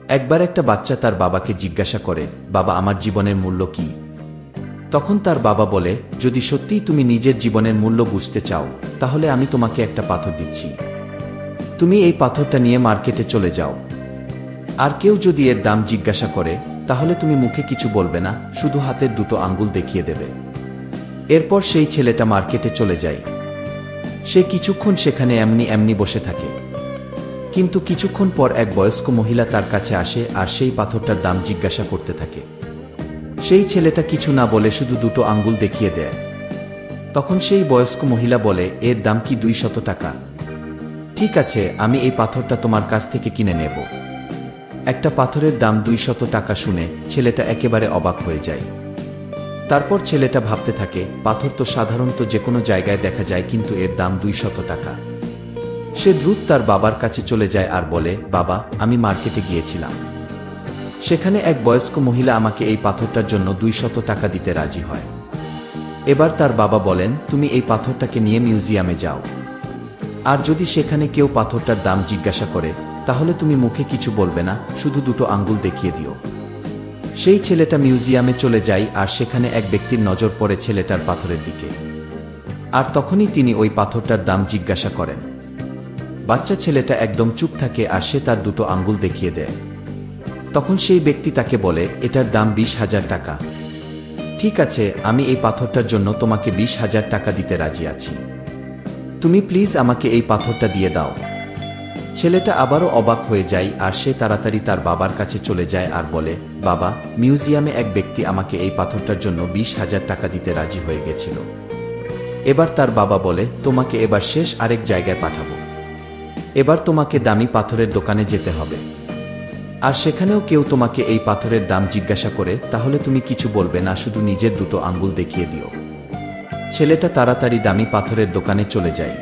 একবার একটা বাচ্চা তার বাবাকে জিজ্ঞাসা করে, বাবা, আমার জীবনের মূল্য কি? তখন তার বাবা বলে, যদি সত্যিই তুমি নিজের জীবনের মূল্য বুঝতে চাও, তাহলে আমি তোমাকে একটা পাথর দিচ্ছি। তুমি এই পাথরটা নিয়ে মার্কেটে চলে যাও। আর কেউ যদি এর দাম জিজ্ঞাসা করে, তাহলে তুমি মুখে কিছু বলবে না, শুধু হাতের দুটো আঙ্গুল দেখিয়ে দেবে। এরপর সেই ছেলেটা মার্কেটে চলে যায়। সে কিছুক্ষণ সেখানে এমনি এমনি বসে থাকে। কিন্তু কিছুক্ষণ পর এক বয়স্ক মহিলা তার কাছে আসে আর সেই পাথরটার দাম জিজ্ঞাসা করতে থাকে। সেই ছেলেটা কিছু না বলে শুধু দুটো আঙ্গুল দেখিয়ে দেয়। তখন সেই বয়স্ক মহিলা বলে, এর দাম কি 200 টাকা? ঠিক আছে, আমি এই পাথরটা তোমার কাছ থেকে কিনে নেব। একটা পাথরের দাম 200 টাকা শুনে ছেলেটা একেবারে অবাক হয়ে যায়। তারপর ছেলেটা ভাবতে থাকে, পাথর তো সাধারণত যে কোনো জায়গায় দেখা যায়, কিন্তু এর দাম 200 টাকা। সে দ্রুত তার বাবার কাছে চলে যায় আর বলে, বাবা, আমি মার্কেটে গিয়েছিলাম। সেখানে এক বয়স্ক মহিলা আমাকে এই পাথরটার জন্য 200 টাকা দিতে রাজি হয়। এবার তার বাবা বলেন, তুমি এই পাথরটাকে নিয়ে মিউজিয়ামে যাও। আর যদি সেখানে কেউ পাথরটার দাম জিজ্ঞাসা করে, তাহলে তুমি মুখে কিছু বলবে না, শুধু দুটো আঙ্গুল দেখিয়ে দিও। সেই ছেলেটা মিউজিয়ামে চলে যায় আর সেখানে এক ব্যক্তির নজর পড়ে ছেলেটার পাথরের দিকে। আর তখনই তিনি ওই পাথরটার দাম জিজ্ঞাসা করেন। বাচ্চা ছেলেটা একদম চুপ থাকে আর সে তার দুটো আঙ্গুল দেখিয়ে দেয়। তখন সেই ব্যক্তি তাকে বলে, এটার দাম 20,000 টাকা। ঠিক আছে, আমি এই পাথরটার জন্য তোমাকে 20,000 টাকা দিতে রাজি আছি। তুমি প্লিজ আমাকে এই পাথরটা দিয়ে দাও। ছেলেটা আবারও অবাক হয়ে যায় আর সে তাড়াতাড়ি তার বাবার কাছে চলে যায় আর বলে, বাবা, মিউজিয়ামে এক ব্যক্তি আমাকে এই পাথরটার জন্য 20,000 টাকা দিতে রাজি হয়ে গেছিল। এবার তার বাবা বলে, তোমাকে এবার শেষ আরেক জায়গায় পাঠাবো। এবার তোমাকে দামি পাথরের দোকানে যেতে হবে। আর সেখানেও কেউ তোমাকে এই পাথরের দাম জিজ্ঞাসা করে, তাহলে তুমি কিছু বলবে না, শুধু নিজের দুটো আঙ্গুল দেখিয়ে দিও। ছেলেটা তাড়াতাড়ি দামি পাথরের দোকানে চলে যায়।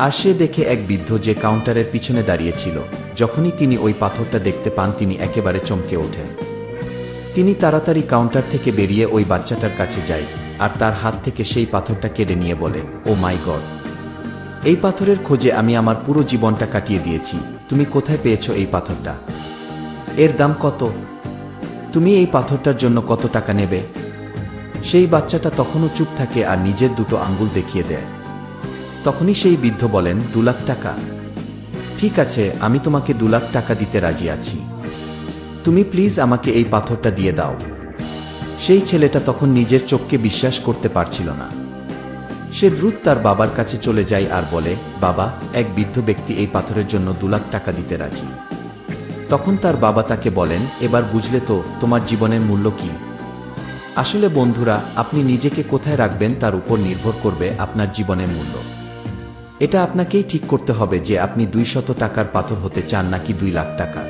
আর সে দেখে এক বৃদ্ধ যে কাউন্টারের পিছনে দাঁড়িয়েছিল। যখনই তিনি ওই পাথরটা দেখতে পান, তিনি একেবারে চমকে ওঠেন। তিনি তাড়াতাড়ি কাউন্টার থেকে বেরিয়ে ওই বাচ্চাটার কাছে যায় আর তার হাত থেকে সেই পাথরটা কেড়ে নিয়ে বলে, ও মাই গড, এই পাথরের খোঁজে আমি আমার পুরো জীবনটা কাটিয়ে দিয়েছি। তুমি কোথায় পেয়েছো এই পাথরটা? এর দাম কত? তুমি এই পাথরটার জন্য কত টাকা নেবে? সেই বাচ্চাটা তখনও চুপ থাকে আর নিজের দুটো আঙ্গুল দেখিয়ে দেয়। তখনই সেই বৃদ্ধ বলেন, 2 লাখ টাকা? ঠিক আছে, আমি তোমাকে 2 লাখ টাকা দিতে রাজি আছি। তুমি প্লিজ আমাকে এই পাথরটা দিয়ে দাও। সেই ছেলেটা তখন নিজের চোখকে বিশ্বাস করতে পারছিল না। সে দ্রুত তার বাবার কাছে চলে যায় আর বলে, বাবা, এক বৃদ্ধ ব্যক্তি এই পাথরের জন্য 2 লাখ টাকা দিতে রাজি। তখন তার বাবা তাকে বলেন, এবার বুঝলে তো তোমার জীবনের মূল্য কি? আসলে বন্ধুরা, আপনি নিজেকে কোথায় রাখবেন তার উপর নির্ভর করবে আপনার জীবনের মূল্য। এটা আপনাকেই ঠিক করতে হবে যে আপনি 200 টাকার পাথর হতে চান নাকি 2 লাখ টাকার।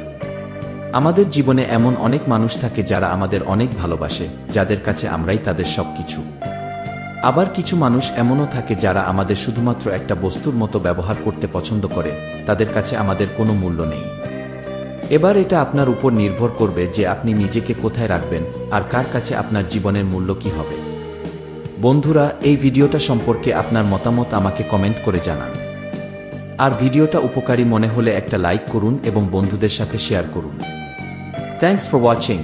আমাদের জীবনে এমন অনেক মানুষ থাকে যারা আমাদের অনেক ভালোবাসে, যাদের কাছে আমরাই তাদের সবকিছু। আবার কিছু মানুষ এমনও থাকে যারা আমাদের শুধুমাত্র একটা বস্তুর মতো ব্যবহার করতে পছন্দ করে, তাদের কাছে আমাদের কোনো মূল্য নেই। এবার এটা আপনার উপর নির্ভর করবে যে আপনি নিজেকে কোথায় রাখবেন আর কার কাছে আপনার জীবনের মূল্য কি হবে। বন্ধুরা, এই ভিডিওটা সম্পর্কে আপনার মতামত আমাকে কমেন্ট করে জানান। আর ভিডিওটা উপকারী মনে হলে একটা লাইক করুন এবং বন্ধুদের সাথে শেয়ার করুন। Thanks for watching.